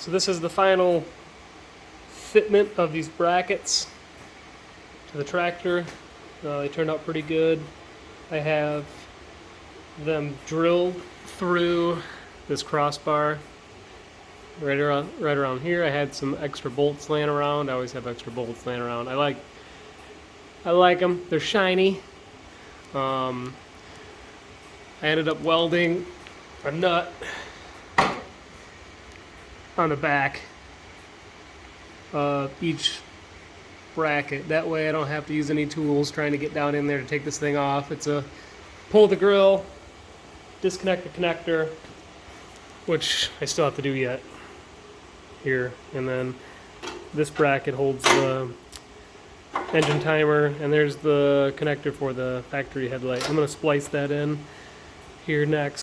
So this is the final fitment of these brackets to the tractor. They turned out pretty good. I have them drilled through this crossbar right around here. I had some extra bolts laying around. I always have extra bolts laying around. I like them. They're shiny. I ended up welding a nut on the back of each bracket. That way I don't have to use any tools trying to get down in there to take this thing off. It's a pull the grill, disconnect the connector, which I still have to do yet here, and then this bracket holds the engine timer, and there's the connector for the factory headlight. I'm going to splice that in here next.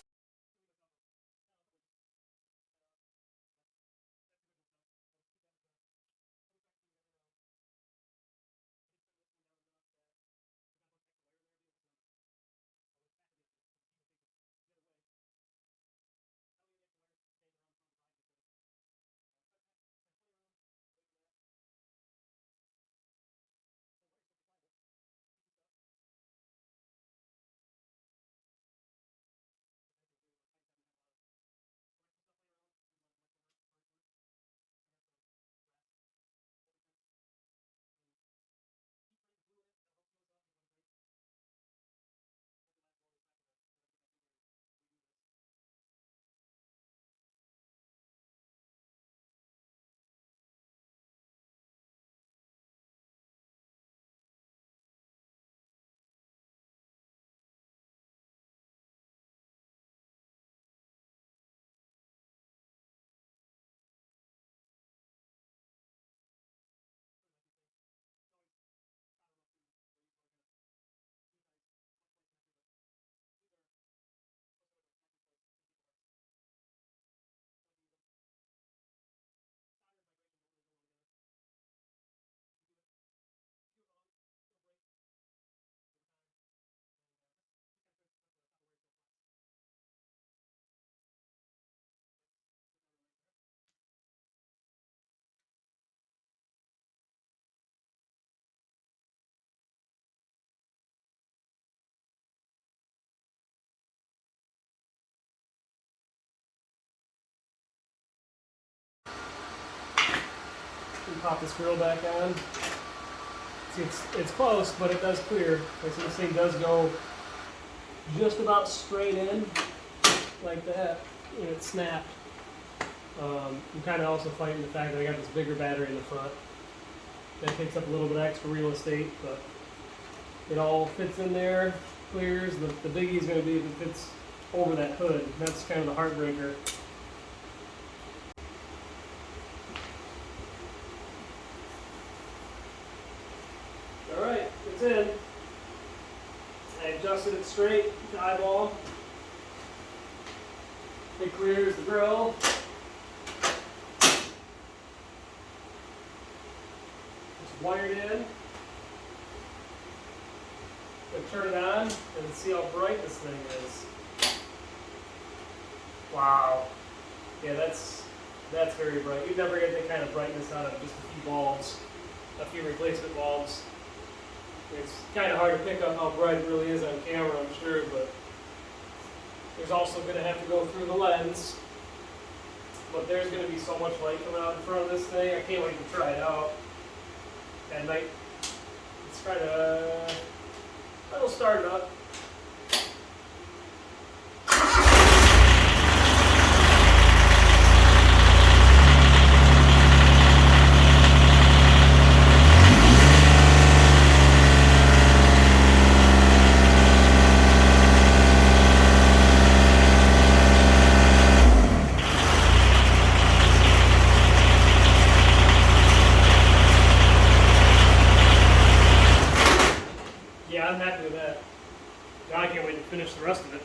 And pop this grill back on. See, it's close, but it does clear. So this thing does go just about straight in, like that, and it snapped. I'm kind of also fighting the fact that I got this bigger battery in the front. That takes up a little bit extra real estate, but it all fits in there, clears. The biggie is going to be if it fits over that hood. That's kind of the heartbreaker. Alright, it's in. I adjusted it straight to eyeball. It clears the grill. It's wired in. Then turn it on and see how bright this thing is. Wow. Yeah, that's very bright. You'd never get that kind of brightness out of just a few bulbs, a few replacement bulbs. It's kind of hard to pick up how bright it really is on camera, I'm sure, but there's also going to have to go through the lens. But there's going to be so much light coming out in front of this thing. I can't wait to try it out at night. Let's try to, I'll start it up. Yeah, I'm happy with that. Now I can't wait to finish the rest of it.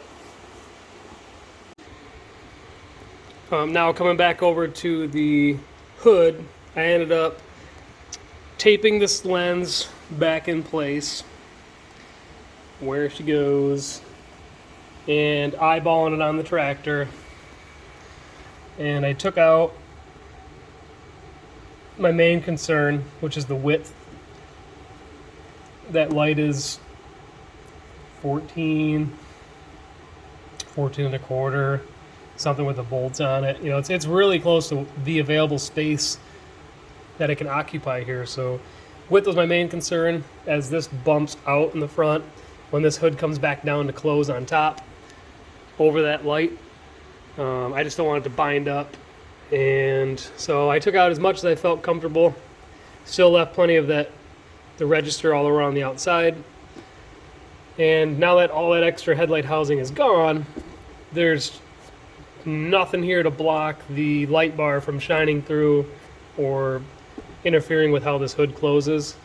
Now coming back over to the hood, I ended up taping this lens back in place where she goes and eyeballing it on the tractor. And I took out my main concern, which is the width. That light is 14 and a quarter, something with the bolts on it. You know, it's really close to the available space that it can occupy here. So width was my main concern. As this bumps out in the front, when this hood comes back down to close on top over that light, I just don't want it to bind up. And so I took out as much as I felt comfortable. Still left plenty of the register all around the outside. And now that all that extra headlight housing is gone, there's nothing here to block the light bar from shining through or interfering with how this hood closes.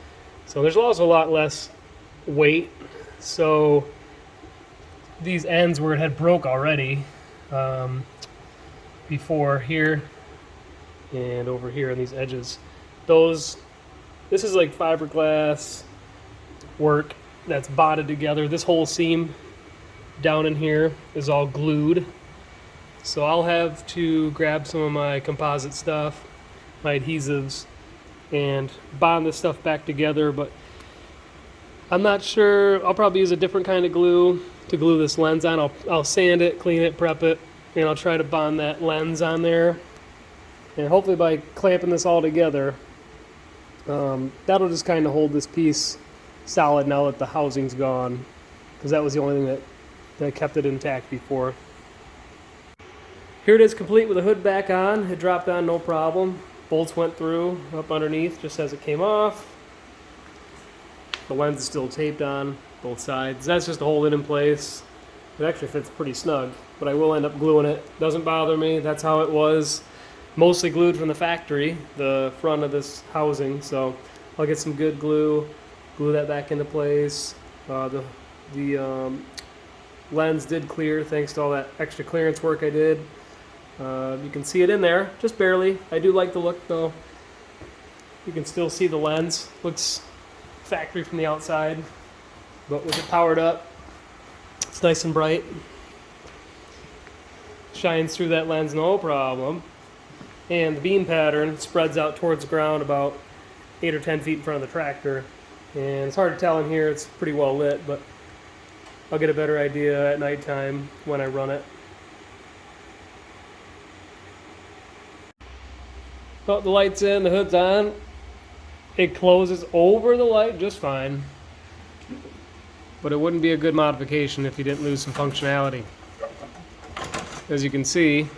So there's also a lot less weight. So these ends where it had broke already before here and over here on these edges, this is like fiberglass work that's bonded together. This whole seam down in here is all glued. So I'll have to grab some of my composite stuff, my adhesives, and bond this stuff back together. But I'm not sure. I'll probably use a different kind of glue to glue this lens on. I'll sand it, clean it, prep it, and I'll try to bond that lens on there. And hopefully by clamping this all together, that'll just kind of hold this piece solid now that the housing's gone, because that was the only thing that kept it intact before. Here it is, complete with the hood back on. It dropped on no problem. Bolts went through up underneath just as it came off. The lens is still taped on both sides. That's just to hold it in place. It actually fits pretty snug, but I will end up gluing it. Doesn't bother me. That's how it was. Mostly glued from the factory, the front of this housing. So I'll get some good glue that back into place. The lens did clear thanks to all that extra clearance work I did. You can see it in there, just barely. I do like the look though. You can still see the lens. Looks factory from the outside, but with it powered up, it's nice and bright. Shines through that lens no problem. And the beam pattern spreads out towards the ground about 8 or 10 feet in front of the tractor. And it's hard to tell in here, it's pretty well lit, but I'll get a better idea at nighttime when I run it. Well, the light's in, the hood's on. It closes over the light just fine. But it wouldn't be a good modification if you didn't lose some functionality. As you can see,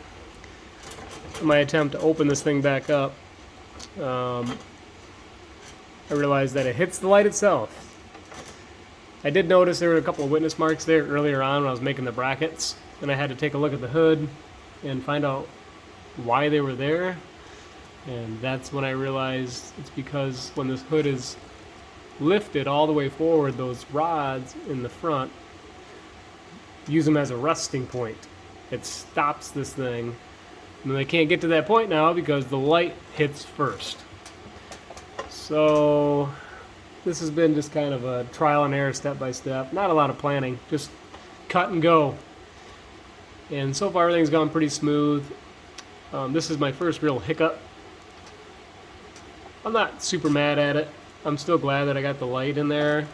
my attempt to open this thing back up, I realized that it hits the light itself. I did notice there were a couple of witness marks there earlier on when I was making the brackets, and I had to take a look at the hood and find out why they were there. And that's when I realized it's because when this hood is lifted all the way forward, those rods in the front use them as a resting point. It stops this thing. And they can't get to that point now because the light hits first. So this has been just kind of a trial and error, step by step. Not a lot of planning, just cut and go. And so far everything's gone pretty smooth. This is my first real hiccup. I'm not super mad at it. I'm still glad that I got the light in there.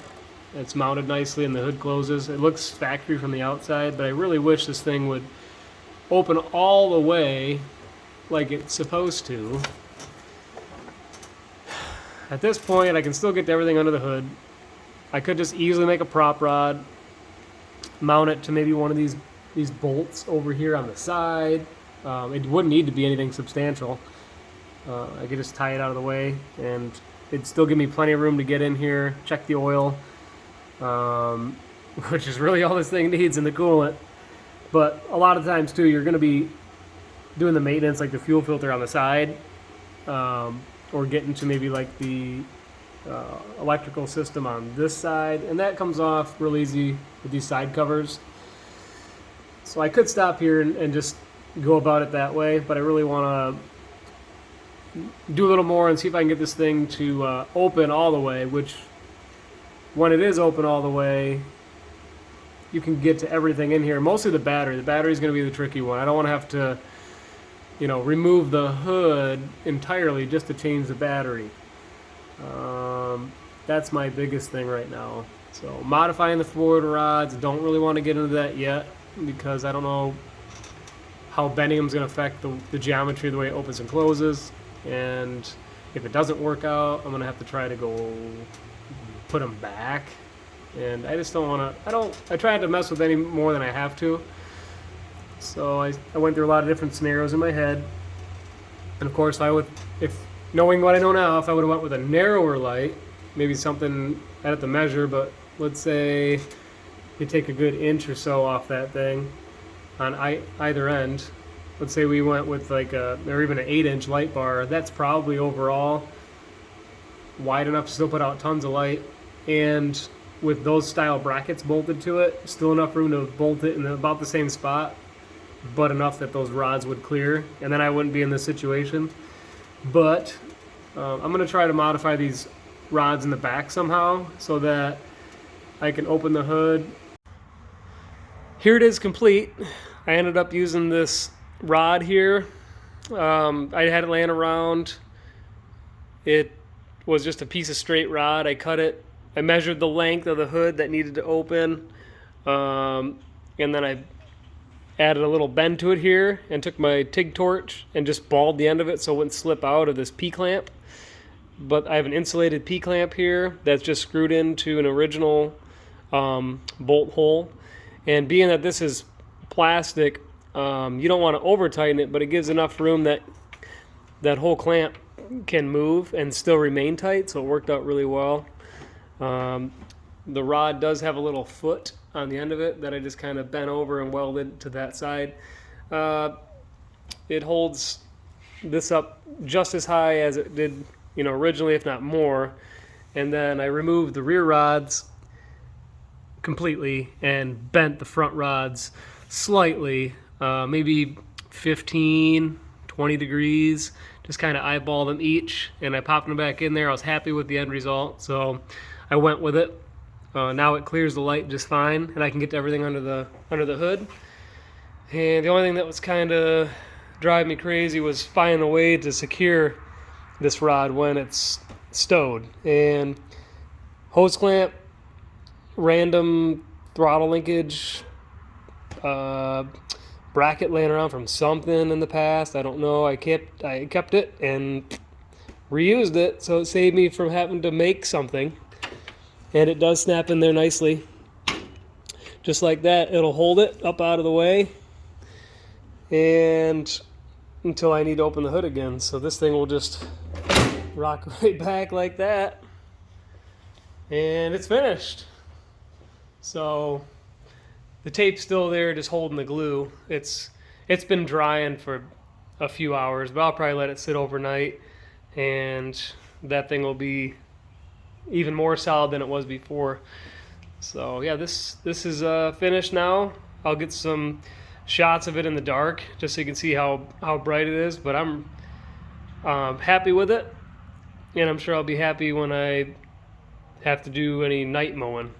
It's mounted nicely and the hood closes. It looks factory from the outside, but I really wish this thing would open all the way like it's supposed to. At this point, I can still get to everything under the hood. I could just easily make a prop rod, mount it to maybe one of these bolts over here on the side. It wouldn't need to be anything substantial. I could just tie it out of the way, and it'd still give me plenty of room to get in here, check the oil, which is really all this thing needs, in the coolant. But a lot of times too, you're going to be doing the maintenance, like the fuel filter on the side, or getting to maybe like the electrical system on this side, and that comes off real easy with these side covers. So I could stop here and just go about it that way, but I really want to do a little more and see if I can get this thing to open all the way, which when it is open all the way, you can get to everything in here. Mostly the battery. The battery is going to be the tricky one. I don't want to have to, remove the hood entirely just to change the battery. That's my biggest thing right now. So modifying the forward rods, don't really want to get into that yet because I don't know how bending them is going to affect the geometry of the way it opens and closes. And if it doesn't work out, I'm going to have to try to go put them back. And I just don't want to, I try not to mess with any more than I have to. So I went through a lot of different scenarios in my head. And of course, if knowing what I know now, if I would have went with a narrower light, maybe something I'd have to measure, but let's say you take a good inch or so off that thing on either end. Let's say we went with like or even an 8-inch light bar. That's probably overall wide enough to still put out tons of light, and with those style brackets bolted to it, still enough room to bolt it in about the same spot, but enough that those rods would clear, and then I wouldn't be in this situation. But I'm going to try to modify these rods in the back somehow so that I can open the hood. Here it is complete. I ended up using this rod here. I had it laying around. It was just a piece of straight rod. I cut it. I measured the length of the hood that needed to open. And then I added a little bend to it here and took my TIG torch and just balled the end of it so it wouldn't slip out of this P-clamp. But I have an insulated P-clamp here that's just screwed into an original bolt hole. And being that this is plastic, you don't want to over tighten it, but it gives enough room that that whole clamp can move and still remain tight, so it worked out really well. The rod does have a little foot on the end of it that I just kind of bent over and welded to that side. It holds this up just as high as it did, originally, if not more. And then I removed the rear rods completely and bent the front rods slightly, maybe 15, 20 degrees, just kind of eyeball them each, and I popped them back in there. I was happy with the end result, so I went with it. Now it clears the light just fine, and I can get to everything under the hood. And the only thing that was kind of driving me crazy was finding a way to secure this rod when it's stowed. And hose clamp, random throttle linkage, bracket laying around from something in the past. I don't know. I kept it and reused it, so it saved me from having to make something. And it does snap in there nicely. Just like that, it'll hold it up out of the way and until I need to open the hood again. So this thing will just rock right back like that. And it's finished. So the tape's still there, just holding the glue. It's been drying for a few hours, but I'll probably let it sit overnight, and that thing will be even more solid than it was before. So yeah, this is finished now. I'll get some shots of it in the dark just so you can see how bright it is, but I'm happy with it, and I'm sure I'll be happy when I have to do any night mowing.